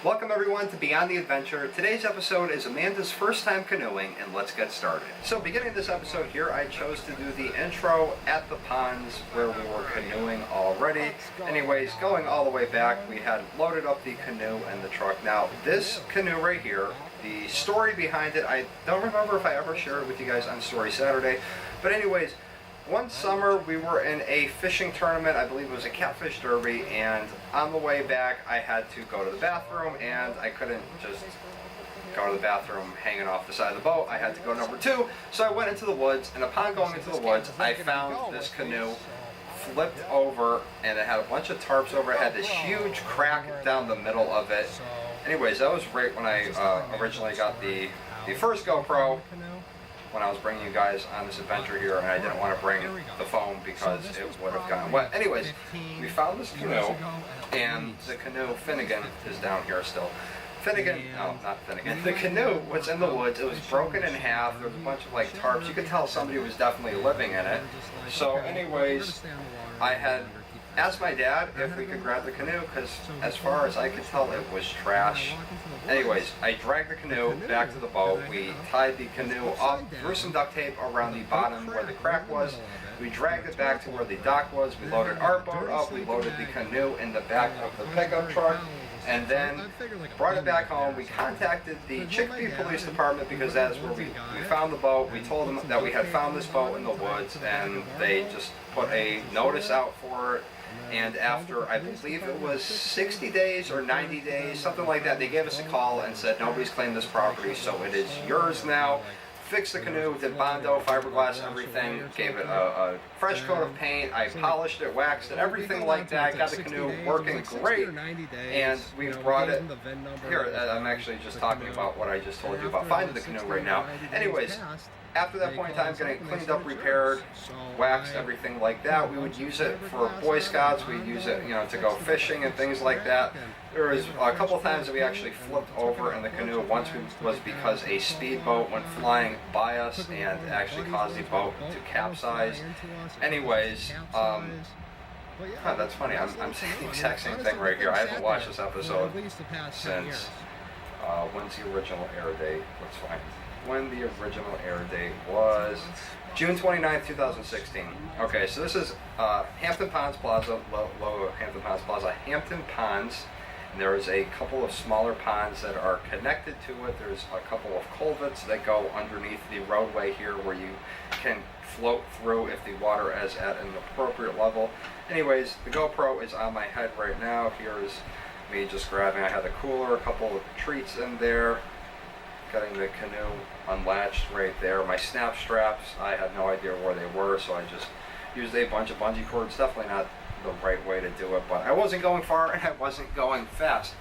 Welcome everyone to Beyond the Adventure. Today's episode is Amanda's first time canoeing, and let's get started. So beginning this episode here, I chose to do the intro at the ponds where we were canoeing already. Anyways, going all the way back, we had loaded up the canoe and the truck. Now this canoe right here, the story behind it, I don't remember if I ever shared it with you guys on Story Saturday, but anyways, one summer we were in a fishing tournament, I believe it was a catfish derby, and on the way back I had to go to the bathroom, and I couldn't just go to the bathroom hanging off the side of the boat. I had to go number two, so I went into the woods, and upon going into the woods I found this canoe flipped over, and it had a bunch of tarps over it, had this huge crack down the middle of it. Anyways, that was right when I originally got the first GoPro, when I was bringing you guys on this adventure here, and I didn't want to bring the phone because it would have gotten wet. Anyways, we found this canoe, and the canoe, Finnegan, is down here still. Finnegan, no, not Finnegan, the canoe was in the woods. It was broken in half. There was a bunch of like tarps. You could tell somebody was definitely living in it. So anyways, I had asked my dad if we could grab the canoe, because as far as I could tell it was trash. Anyways, I dragged the canoe back to the boat. We tied the canoe up, threw some duct tape around the bottom where the crack was. We dragged it back to where the dock was. We loaded our boat up. We loaded the canoe in the back of the pickup truck, and then brought it back home. We contacted the Chicopee Police Department because that's where we found the boat. We told them that we had found this boat in the woods, and they just put a notice out for it. And after, I believe it was 60 days or 90 days, something like that, they gave us a call and said, nobody's claimed this property, so it is yours now. Fixed the canoe, did Bondo, fiberglass, everything, gave it a fresh coat of paint, I polished it, waxed it, everything like that, got the canoe working great, and we brought it, here, I'm actually just talking about what I just told you about finding the canoe right now. Anyways, after that point in time, getting it cleaned up, repaired, waxed, everything like that. We would use it for Boy Scouts. We'd use it, to go fishing and things like that. There was a couple of times that we actually flipped over in the canoe. Once was because a speedboat went flying by us and actually caused the boat to capsize. Anyways, that's funny. I'm saying the exact same thing right here. I haven't watched this episode since when's the original air date? Let's find when the original air date was. June 29th, 2016. Okay, so this is Hampton Ponds Plaza, logo Hampton Ponds Plaza, Hampton Ponds. And there is a couple of smaller ponds that are connected to it. There's a couple of culverts that go underneath the roadway here where you can float through if the water is at an appropriate level. Anyways, the GoPro is on my head right now. Here's me just grabbing, I had the cooler, a couple of treats in there, getting the canoe unlatched right there. My snap straps, I had no idea where they were, so I just used a bunch of bungee cords. Definitely not the right way to do it, but I wasn't going far and I wasn't going fast.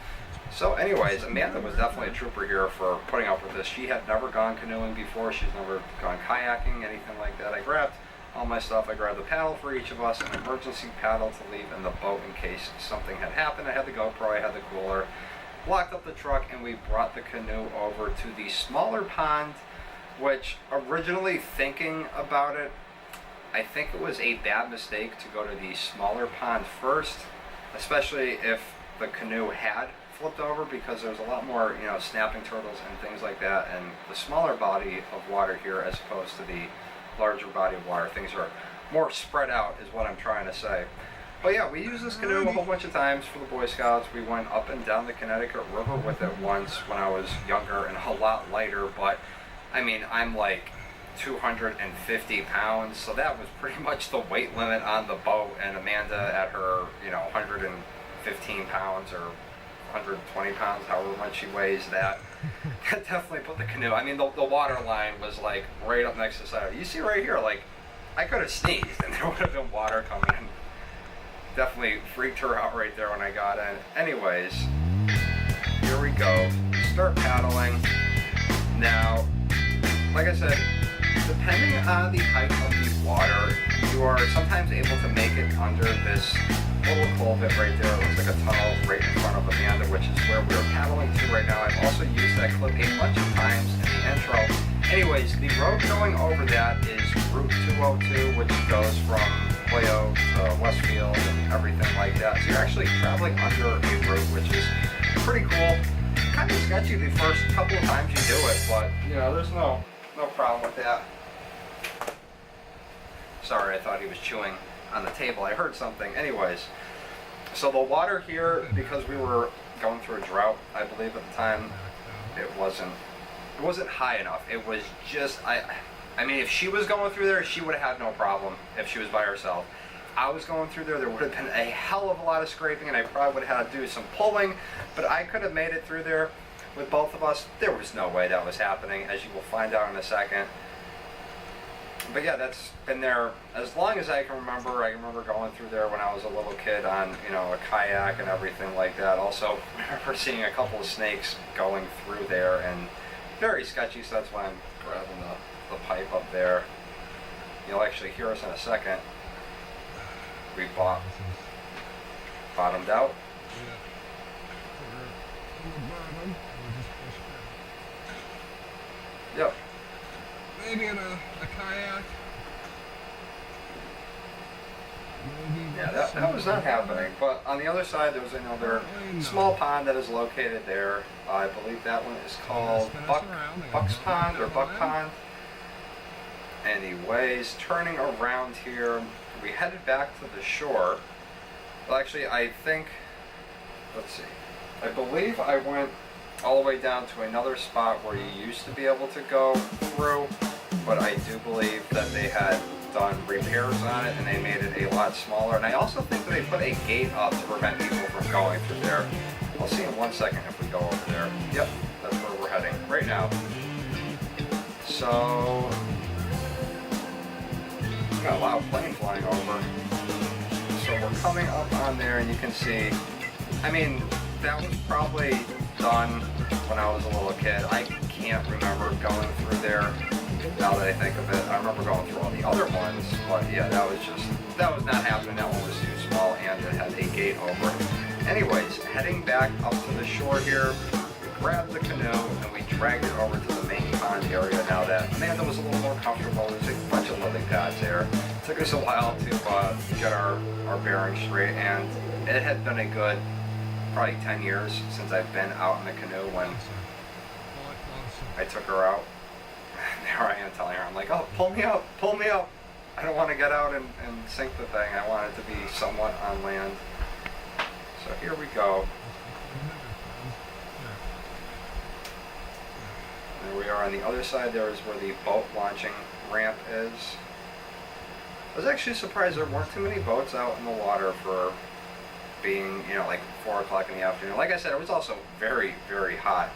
So anyways, Amanda was definitely a trooper here for putting up with this. She had never gone canoeing before. She's never gone kayaking, anything like that. I grabbed all my stuff. I grabbed the paddle for each of us, an emergency paddle to leave in the boat in case something had happened. I had the GoPro, I had the cooler, locked up the truck, and we brought the canoe over to the smaller pond, which originally thinking about it, I think it was a bad mistake to go to the smaller pond first, especially if the canoe had flipped over, because there's a lot more, snapping turtles and things like that, and the smaller body of water here as opposed to the larger body of water. Things are more spread out is what I'm trying to say. But yeah, we used this canoe a whole bunch of times for the Boy Scouts. We went up and down the Connecticut River with it once when I was younger and a lot lighter, but I mean, I'm like 250 pounds, so that was pretty much the weight limit on the boat, and Amanda at her, 115 pounds or 120 pounds, however much she weighs, that definitely put the canoe, I mean, the water line was like right up next to the side. You see right here, like, I could have sneezed and there would have been water coming in. Definitely freaked her out right there when I got in. Anyways, here we go. Start paddling. Now, like I said, depending on the height of the water, you are sometimes able to make it under this little culvert right there. It looks like a tunnel right in front of Amanda, which is where we're paddling to right now. I've also used that clip a bunch of times in the intro. Anyways, the road going over that is Route 202, which goes from Hoyoke to Westfield and everything like that. So you're actually traveling under a route, which is pretty cool. kind of sketchy the first couple of times you do it, but you know, there's no problem with that. Sorry, I thought he was chewing on the table. I heard something. Anyways, so the water here, because we were going through a drought, I believe at the time, it wasn't high enough. It was just, I mean, if she was going through there, she would have had no problem if she was by herself. I was going through there would have been a hell of a lot of scraping, and I probably would have had to do some pulling, but I could have made it through there with both of us. There was no way that was happening, as you will find out in a second. But yeah, that's been there as long as I can remember. I remember going through there when I was a little kid on, you know, a kayak and everything like that. Also, I remember seeing a couple of snakes going through there, and very sketchy, so that's why I'm grabbing the pipe up there. You'll actually hear us in a second. We bottomed out. Yep. Maybe in a kayak. Yeah, that was not happening. But on the other side, there was another small pond that is located there. I believe that one is called Buck's Pond or Buck Pond. Anyways, turning around here, we headed back to the shore. Well, actually, I think, let's see, I believe I went all the way down to another spot where you used to be able to go through, but I do believe that they had done repairs on it and they made it a lot smaller. And I also think that they put a gate up to prevent people from going through there. I'll see in 1 second if we go over there. Yep, that's where we're heading right now. So, got a lot of planes flying over. So we're coming up on there, and you can see, I mean, that was probably done when I was a little kid. I can't remember going through there now that I think of it. I remember going through all the other ones, but yeah, that was not happening. That one was too small, and it had a gate over it. Anyways, heading back up to the shore here, we grabbed the canoe and we dragged it over to the main pond area now that Amanda was a little more comfortable. There's a bunch of lily pads there. It took us a while to get our bearings straight, and it had been a good probably 10 years since I've been out in the canoe when I took her out. There I am telling her, I'm like, oh, pull me up, pull me up. I don't want to get out and sink the thing. I want it to be somewhat on land. So here we go. There we are on the other side. There is where the boat launching ramp is. I was actually surprised there weren't too many boats out in the water for being, you know, like 4 o'clock in the afternoon. Like I said, it was also very, very hot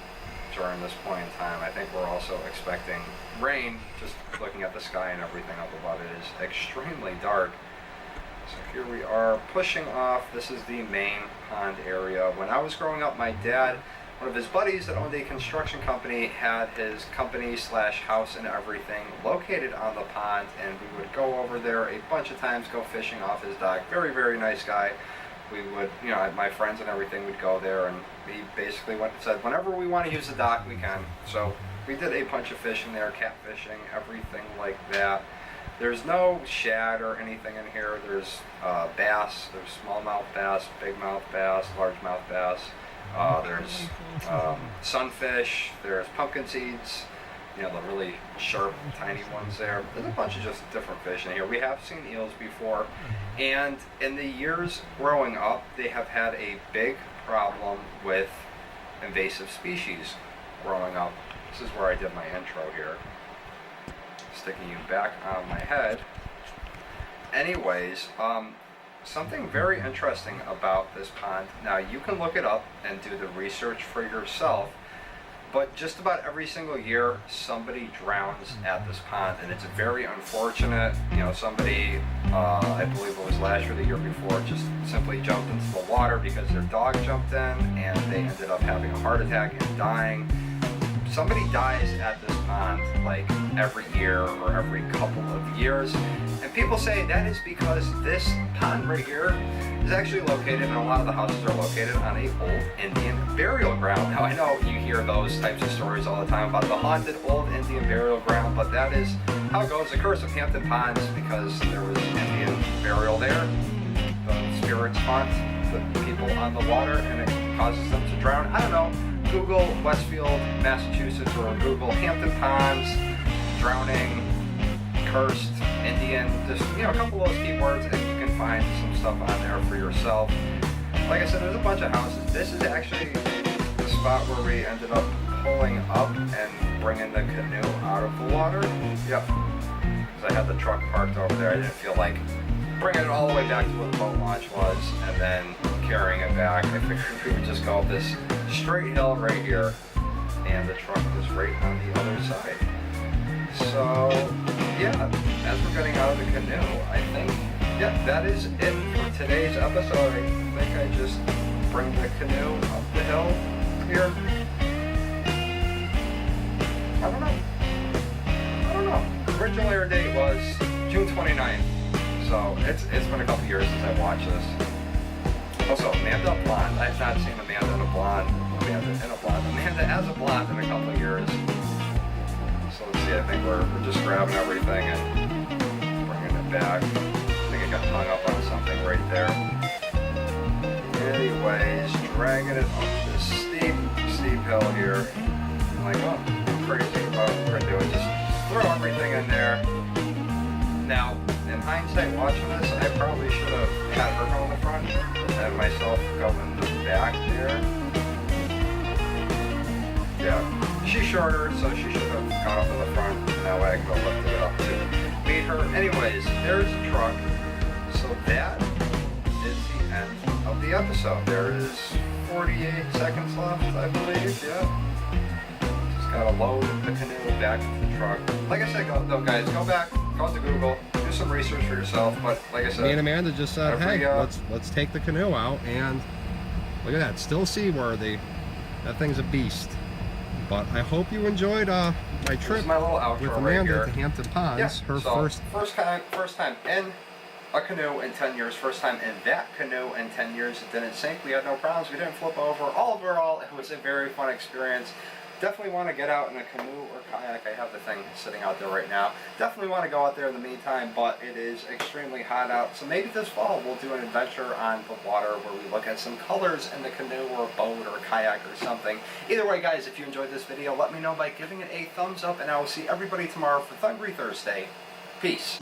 during this point in time. I think we're also expecting rain, just looking at the sky and everything up above it is extremely dark. So here we are pushing off. This is the main pond area. When I was growing up, my dad, one of his buddies that owned a construction company, had his company slash house and everything located on the pond, and we would go over there a bunch of times, go fishing off his dock. Very, very nice guy. We would, you know, my friends and everything would go there, and he basically said, whenever we want to use the dock, we can. So we did a bunch of fishing there, catfishing, everything like that. There's no shad or anything in here. There's bass, there's smallmouth bass, bigmouth bass, largemouth bass. There's sunfish, there's pumpkin seeds, you know, the really sharp, tiny ones there. There's a bunch of just different fish in here. We have seen eels before, and in the years growing up, they have had a big problem with invasive species growing up. This is where I did my intro here. Sticking you back on my head. Anyways, something very interesting about this pond. Now, you can look it up and do the research for yourself, but just about every single year, somebody drowns at this pond, and it's very unfortunate. You know, somebody, I believe it was last year or the year before, just simply jumped into the water because their dog jumped in, and they ended up having a heart attack and dying. Somebody dies at this pond like every year or every couple of years, and people say that is because this pond right here is actually located, and a lot of the houses are located on a old Indian burial ground. Now, I know you hear those types of stories all the time about the haunted old Indian burial ground, but that is how it goes. The curse of Hampton Ponds, because there was Indian burial there. The spirits haunt the people on the water, and it causes them to drown. I don't know. Google Westfield, Massachusetts, or Google Hampton Ponds, drowning, cursed, Indian, just, you know, a couple of those keywords, and you can find some stuff on there for yourself. Like I said, there's a bunch of houses. This is actually the spot where we ended up pulling up and bringing the canoe out of the water. Yep. Because I had the truck parked over there. I didn't feel like bringing it all the way back to where the boat launch was and then carrying it back. I figured we would just go up this straight hill right here, and the truck was right on the other side. So, yeah, as we're getting out of the canoe, I think, yeah, that is it for today's episode. I think I just bring the canoe up the hill here. I don't know. Original air date was June 29th. So it's been a couple years since I watched this. Also, Amanda Blonde. I've not seen Amanda in a blonde. Amanda as a blonde in a couple of years. So let's see, I think we're just grabbing everything and bringing it back. I think it got hung up on something right there. Anyways, dragging it up this steep hill here. I'm like, oh, crazy about what we're doing. Just throw everything in there. Now, in hindsight, watching this, I probably should have had her go in the front and myself go in the back there. Yeah, she's shorter, so she should have gone up in the front, and that way I could have lifted it up to meet her. Anyways, there's the truck. So that is the end of the episode. There is 48 seconds left, I believe. Yeah. Just gotta load the canoe back into the truck. Like I said, guys, go back. Go to Google, do some research for yourself, but like I said, me and Amanda just said, hey, let's take the canoe out, and look at that, still seaworthy. That thing's a beast. But I hope you enjoyed my trip my little outro with Amanda right to Hampton Ponds. Yeah, Her so first time in a canoe in 10 years. First time in that canoe in 10 years. It didn't sink. We had no problems. We didn't flip over. Overall, it was a very fun experience. Definitely want to get out in a canoe or kayak. I have the thing sitting out there right now. Definitely want to go out there in the meantime, but it is extremely hot out. So maybe this fall we'll do an adventure on the water where we look at some colors in the canoe or a boat or a kayak or something. Either way, guys, if you enjoyed this video, let me know by giving it a thumbs up, and I will see everybody tomorrow for Thungry Thursday. Peace.